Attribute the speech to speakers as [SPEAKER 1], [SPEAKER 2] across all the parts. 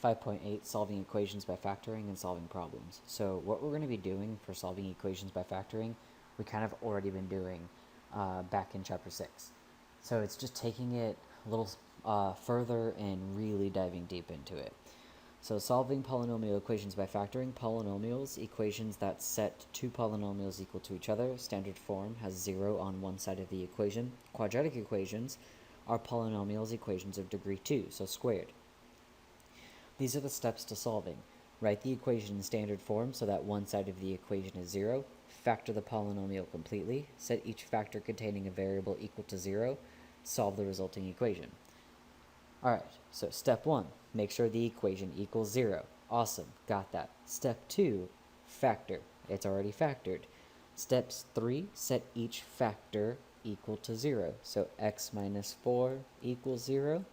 [SPEAKER 1] 5.8, solving equations by factoring and solving problems. So what we're going to be doing for solving equations by factoring, we kind of already been doing back in chapter 6. So it's just taking it a little further and really diving deep into it. So solving polynomial equations by factoring, polynomials, equations that set two polynomials equal to each other. Standard form has 0 on one side of the equation. Quadratic equations are polynomials equations of degree 2, so squared. These are the steps to solving. Write the equation in standard form so that one side of the equation is 0. Factor the polynomial completely. Set each factor containing a variable equal to 0. Solve the resulting equation. Alright, so step 1, make sure the equation equals 0. Awesome, got that. Step 2, factor. It's already factored. Steps 3, set each factor equal to 0. So x minus 4 equals 0,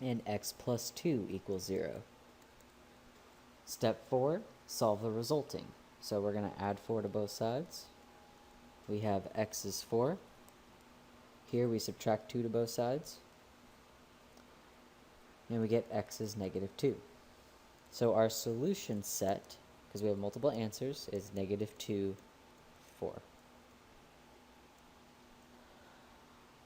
[SPEAKER 1] and x plus 2 equals 0. Step 4, solve the resulting. So we're going to add 4 to both sides. We have x is 4. Here we subtract 2 to both sides. And we get x is negative 2. So our solution set, because we have multiple answers, is negative 2, 4.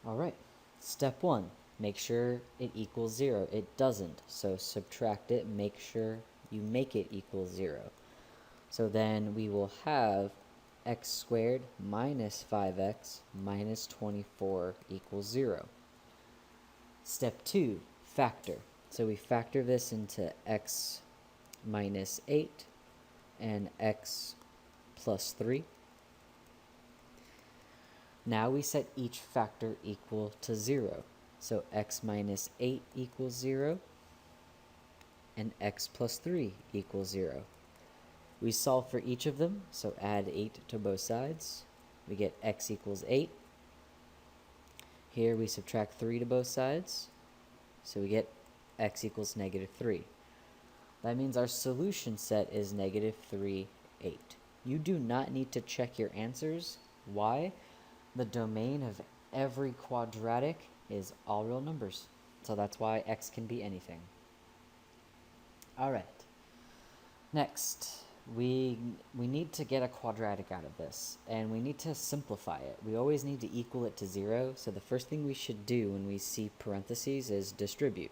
[SPEAKER 1] Alright, step 1, make sure it equals 0. It doesn't, so subtract it, make sure you make it equal 0. So then we will have x squared minus 5x minus 24 equals 0. Step 2, factor. So we factor this into x minus 8 and x plus 3. Now we set each factor equal to 0. So x minus 8 equals 0 and x plus 3 equals 0. We solve for each of them, so add 8 to both sides. We get x equals 8. Here we subtract 3 to both sides, so we get x equals negative 3. That means our solution set is negative 3, 8. You do not need to check your answers. Why? The domain of every quadratic is all real numbers. So that's why x can be anything. Alright. Next, we need to get a quadratic out of this, and we need to simplify it. We always need to equal it to 0, so the first thing we should do when we see parentheses is distribute.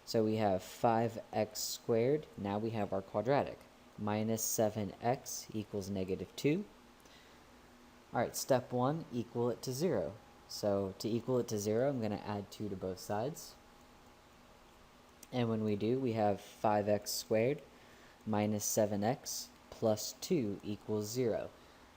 [SPEAKER 1] So we have 5x squared, now we have our quadratic. Minus 7x equals negative 2. Alright, step 1, equal it to 0. So to equal it to 0, I'm going to add 2 to both sides. And when we do, we have 5x squared minus 7x plus 2 equals 0.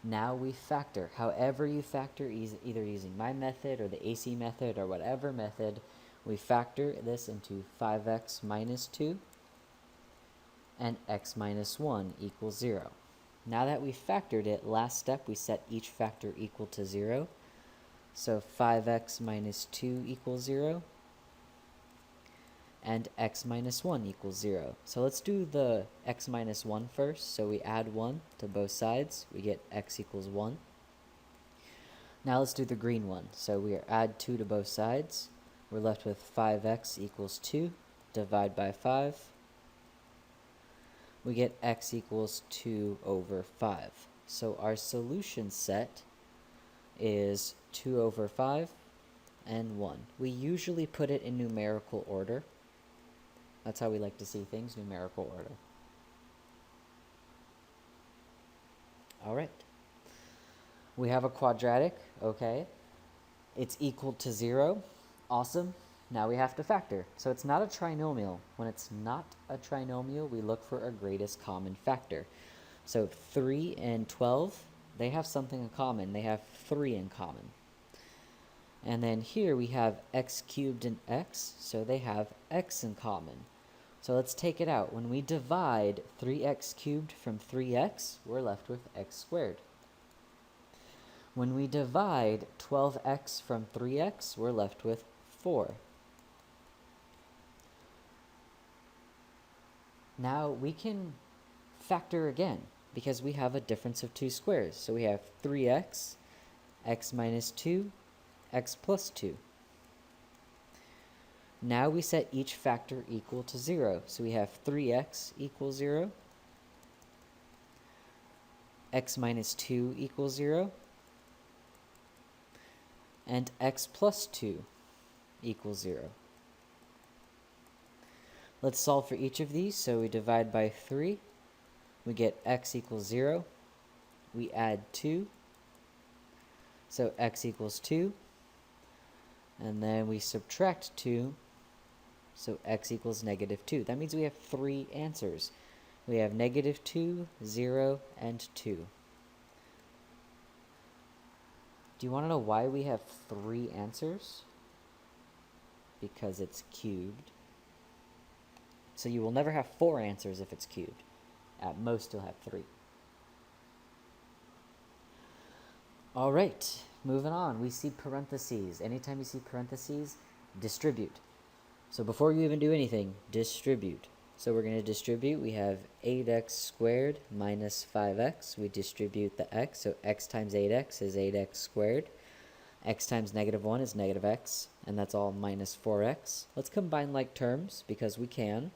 [SPEAKER 1] Now we factor. However you factor, either using my method or the AC method or whatever method, we factor this into 5x minus 2 and x minus 1 equals 0. Now that we factored it, last step we set each factor equal to 0. So 5x minus 2 equals 0 and x minus 1 equals 0. So let's do the x minus 1 first. So we add 1 to both sides. We get x equals 1. Now let's do the green one. So we add 2 to both sides. We're left with 5x equals 2. Divide by 5. We get x equals 2 over 5. So our solution set is 2 over 5 and 1. We usually put it in numerical order. That's how we like to see things, numerical order. Alright. We have a quadratic, okay. It's equal to 0. Awesome. Now we have to factor. So it's not a trinomial. When it's not a trinomial, we look for a greatest common factor. So 3 and 12, they have something in common. They have 3 in common. And then here we have x cubed and x, so they have x in common. So let's take it out. When we divide 3x cubed from 3x, we're left with x squared. When we divide 12x from 3x, we're left with 4. Now we can factor again, because we have a difference of 2 squares. So we have 3x, x minus 2, x plus 2. Now we set each factor equal to 0. So we have 3x equals 0, x minus 2 equals 0, and x plus 2 equals 0. Let's solve for each of these. So we divide by 3. We get x equals 0. We add 2. So x equals 2. And then we subtract 2. So x equals negative 2. That means we have 3 answers. We have negative 2, 0, and 2. Do you want to know why we have 3 answers? Because it's cubed. So you will never have 4 answers if it's cubed. At most, you'll have 3. All right, moving on. We see parentheses. Anytime you see parentheses, distribute. So before you even do anything, distribute. So we're going to distribute. We have 8x squared minus 5x. We distribute the x. So x times 8x is 8x squared. X times negative 1 is negative x. And that's all minus 4x. Let's combine like terms because we can.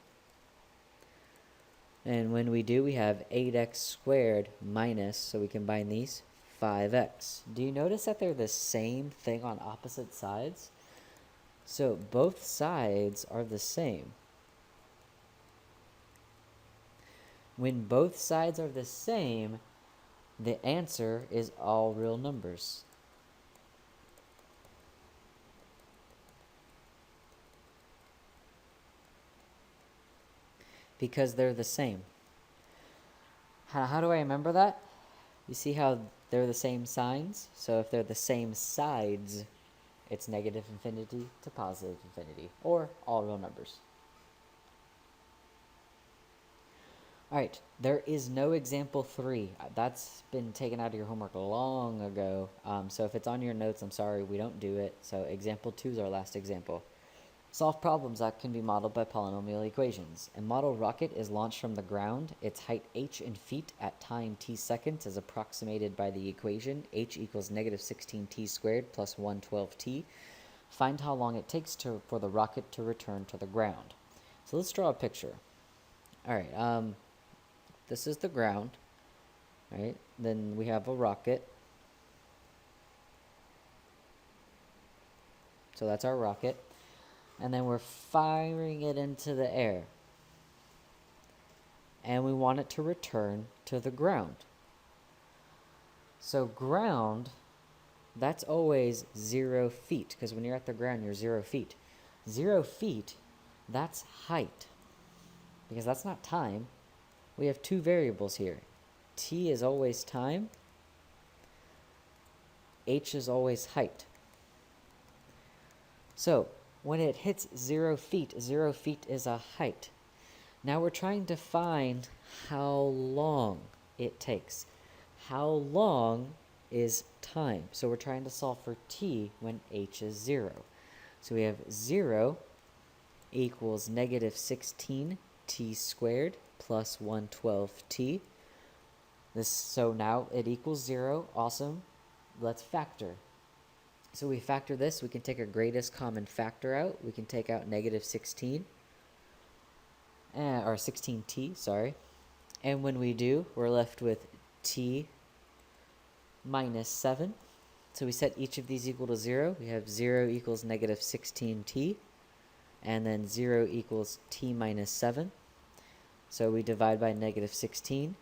[SPEAKER 1] And when we do, we have 8x squared minus, so we combine these, 5x. Do you notice that they're the same thing on opposite sides? So both sides are the same. When both sides are the same, the answer is all real numbers. Because they're the same. How do I remember that? You see how they're the same signs? So if they're the same sides, it's negative infinity to positive infinity, or all real numbers. All right, there is no example 3. That's been taken out of your homework long ago. So if it's on your notes, I'm sorry, we don't do it. So example 2 is our last example. Solve problems that can be modeled by polynomial equations. A model rocket is launched from the ground. Its height h in feet at time t seconds is approximated by the equation h equals negative 16t squared plus 112t. Find how long it takes for the rocket to return to the ground. So let's draw a picture. All right, this is the ground, right? Then we have a rocket. So that's our rocket. And then we're firing it into the air. And we want it to return to the ground. So ground, that's always 0 feet, because when you're at the ground, you're 0 feet. 0 feet, that's height, because that's not time. We have 2 variables here. T is always time. H is always height. So when it hits 0 feet is a height. Now we're trying to find how long it takes. How long is time? So we're trying to solve for t when h is 0. So we have 0 equals negative 16t squared plus 112t. So now it equals 0. Awesome. Let's factor. So we factor this. We can take our greatest common factor out. We can take out negative 16. Or 16t, sorry. And when we do, we're left with t minus 7. So we set each of these equal to 0. We have 0 equals negative 16t. And then 0 equals t minus 7. So we divide by negative 16.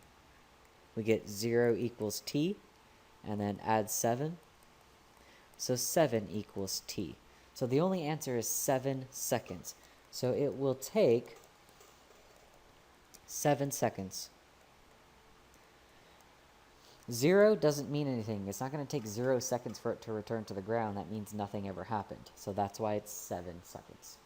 [SPEAKER 1] We get 0 equals t. And then add 7. So 7 equals t. So the only answer is 7 seconds. So it will take 7 seconds. 0 doesn't mean anything. It's not going to take 0 seconds for it to return to the ground. That means nothing ever happened. So that's why it's 7 seconds.